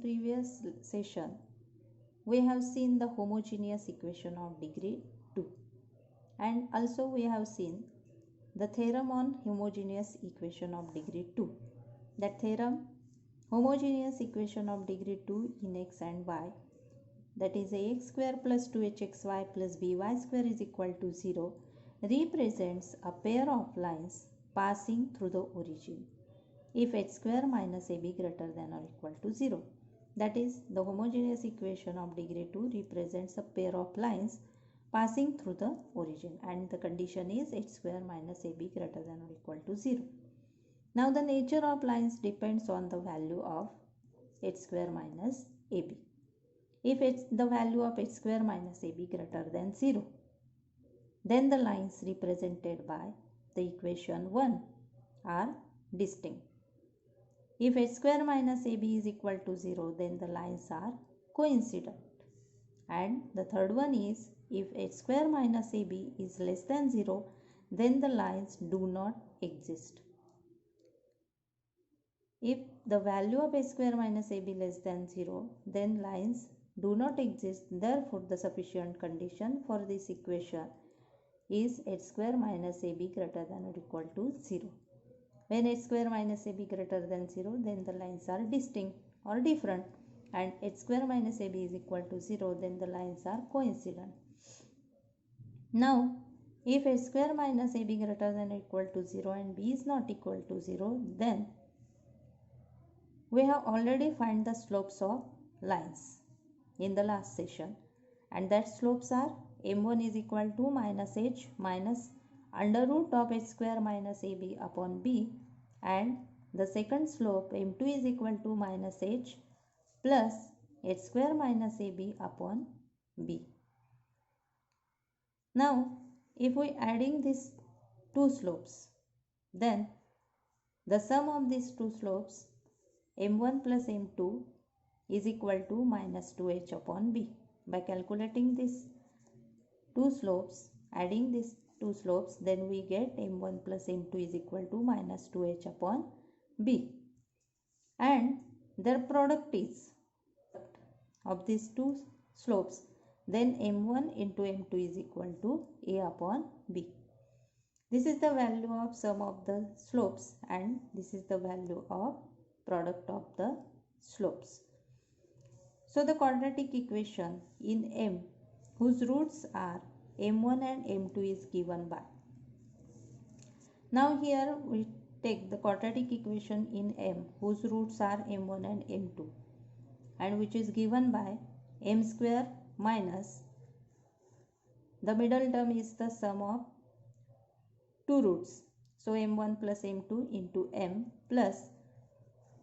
previous session, we have seen the homogeneous equation of degree 2, and also we have seen the theorem on homogeneous equation of degree 2. That theorem, homogeneous equation of degree 2 in x and y, that is ax square plus 2hxy plus by square is equal to 0, represents a pair of lines passing through the origin if h square minus ab greater than or equal to 0. That is, the homogeneous equation of degree 2 represents a pair of lines passing through the origin, and the condition is h square minus ab greater than or equal to 0. Now the nature of lines depends on the value of h square minus ab. If the value of h square minus ab greater than 0, then the lines represented by the equation 1 are distinct. If h square minus ab is equal to 0, then the lines are coincident. And the third one is, if h square minus ab is less than 0, then the lines do not exist. If the value of h square minus ab less than 0, then lines do not exist. Therefore, the sufficient condition for this equation is h square minus ab greater than or equal to 0. When h square minus ab greater than 0, then the lines are distinct or different, and h square minus ab is equal to 0, then the lines are coincident. Now, if h square minus ab greater than or equal to 0 and b is not equal to 0, then we have already found the slopes of lines in the last session, and that slopes are m1 is equal to minus h minus under root of h square minus ab upon b, and the second slope m2 is equal to minus h plus h square minus ab upon b. Now, if we adding these two slopes, then the sum of these two slopes m1 plus m2 is equal to minus 2h upon b. By calculating these two slopes, adding these two slopes, then we get m1 plus m2 is equal to minus 2h upon b. And their product is of these two slopes, then m1 into m2 is equal to a upon b. This is the value of sum of the slopes, and this is the value of product of the slopes. So the quadratic equation in M, whose roots are m1 and m2, is given by. Now here we take the quadratic equation in M, whose roots are m1 and m2, and which is given by m square minus, the middle term is the sum of two roots, so m1 plus m2 into m, plus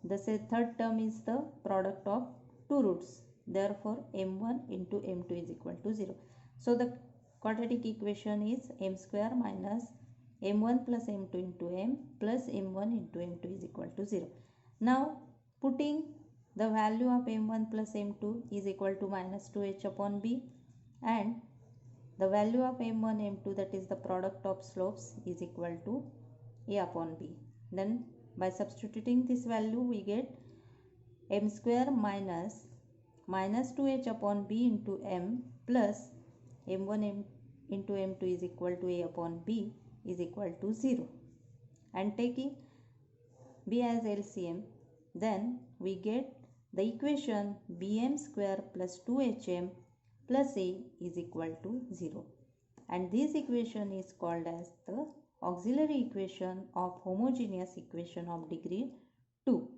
the third term is the product of two roots, therefore m1 into m2 is equal to 0. So the quadratic equation is m square minus m1 plus m2 into m plus m1 into m2 is equal to 0. Now putting the value of m1 plus m2 is equal to minus 2h upon b, and the value of m1 m2, that is the product of slopes, is equal to a upon b. Then by substituting this value, we get m square minus 2h upon b into m plus m1 into m2 is equal to a upon b is equal to 0. And taking b as LCM, then we get the equation bm square plus 2hm plus a is equal to 0. And this equation is called as the auxiliary equation of homogeneous equation of degree 2.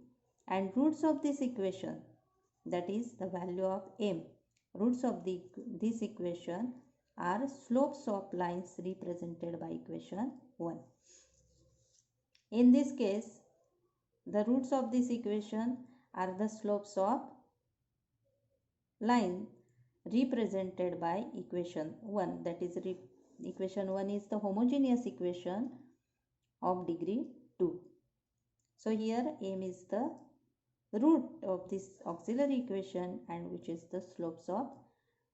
And roots of this equation, that is the value of m, roots of this equation are slopes of lines represented by equation 1. In this case, the roots of this equation are the slopes of line represented by equation 1, that is equation 1 is the homogeneous equation of degree 2. So here m is the root of this auxiliary equation, and which is the slopes of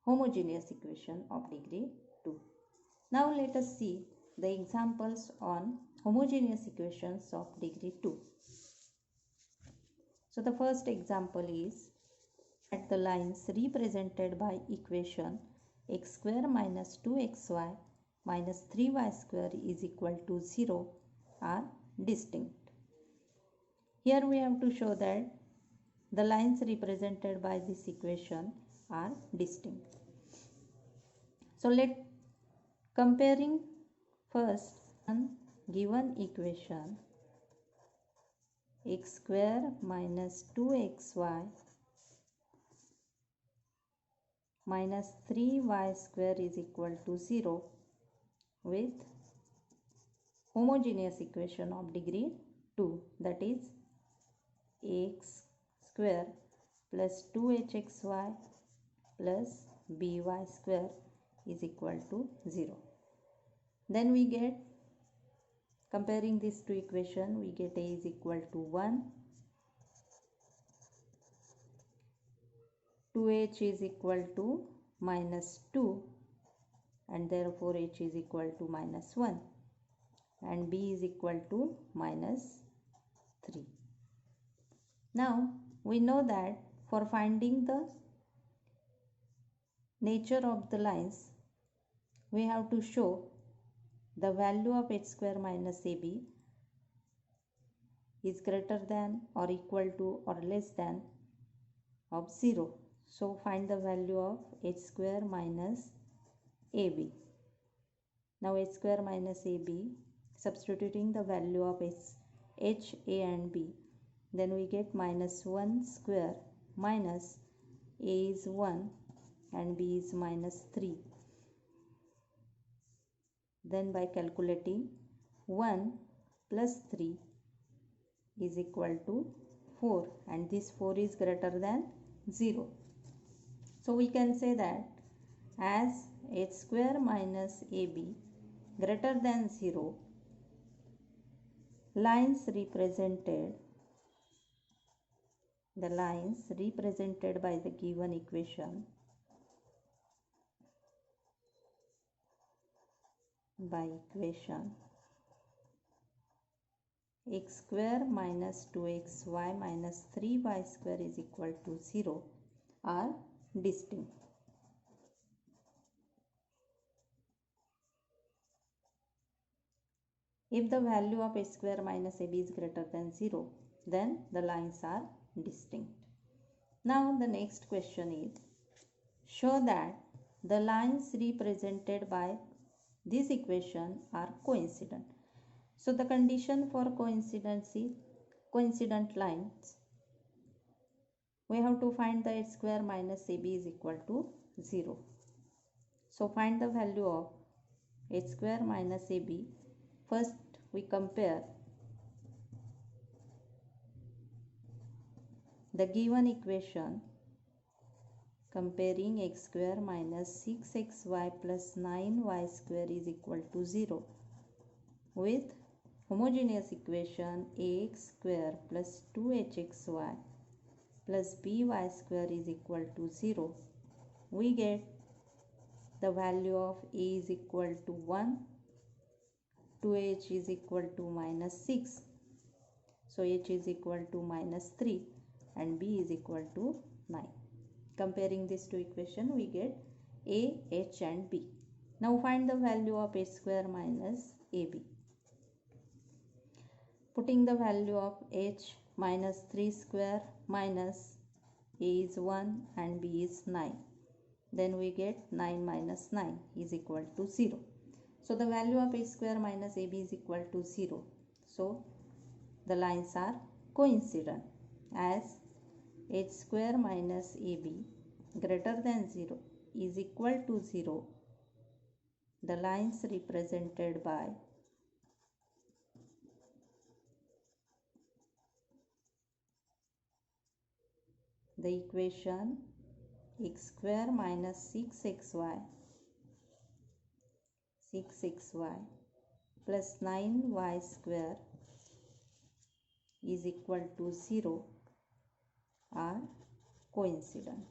homogeneous equation of degree 2. Now let us see the examples on homogeneous equations of degree 2. So the first example is At the lines represented by equation x square minus 2xy minus 3y square is equal to 0 are distinct. Here we have to show that the lines represented by this equation are distinct. So let comparing first one given equation x square minus 2xy minus 3y square is equal to 0 with homogeneous equation of degree 2, that is x square plus 2hxy plus by square is equal to 0. Then we get, comparing these two equations, we get a is equal to 1, 2h is equal to minus 2, and therefore h is equal to minus 1, and b is equal to minus 3. Now we know that for finding the nature of the lines, we have to show the value of h square minus ab is greater than or equal to or less than of 0. So find the value of h square minus ab. Now h square minus ab, substituting the value of h, a and b, then we get minus 1 square minus a is 1 and b is minus 3. Then by calculating 1 plus 3 is equal to 4, and this 4 is greater than 0. So we can say that as h square minus ab greater than 0, the lines represented by the given equation x square minus 2xy minus 3y square is equal to 0 are distinct. If the value of h square minus ab is greater than 0, then the lines are distinct. Now the next question is, show that the lines represented by this equation are coincident. So the condition for coincident lines, we have to find the h square minus ab is equal to 0. So find the value of h square minus ab. First we compare the given equation comparing x square minus 6xy plus 9y square is equal to 0 with homogeneous equation ax square plus 2hxy plus by square is equal to 0. We get the value of a is equal to 1, 2h is equal to minus 6, so h is equal to minus 3 and b is equal to 9. Comparing these two equations, we get a, h and b. Now find the value of h square minus ab. Putting the value of h minus 3 square minus a is 1 and b is 9. Then we get 9 minus 9 is equal to 0. So the value of h square minus ab is equal to 0. So the lines are coincident as h square minus ab greater than 0 is equal to 0. The lines represented by the equation x square minus 6xy plus 9y square is equal to 0 are coincident.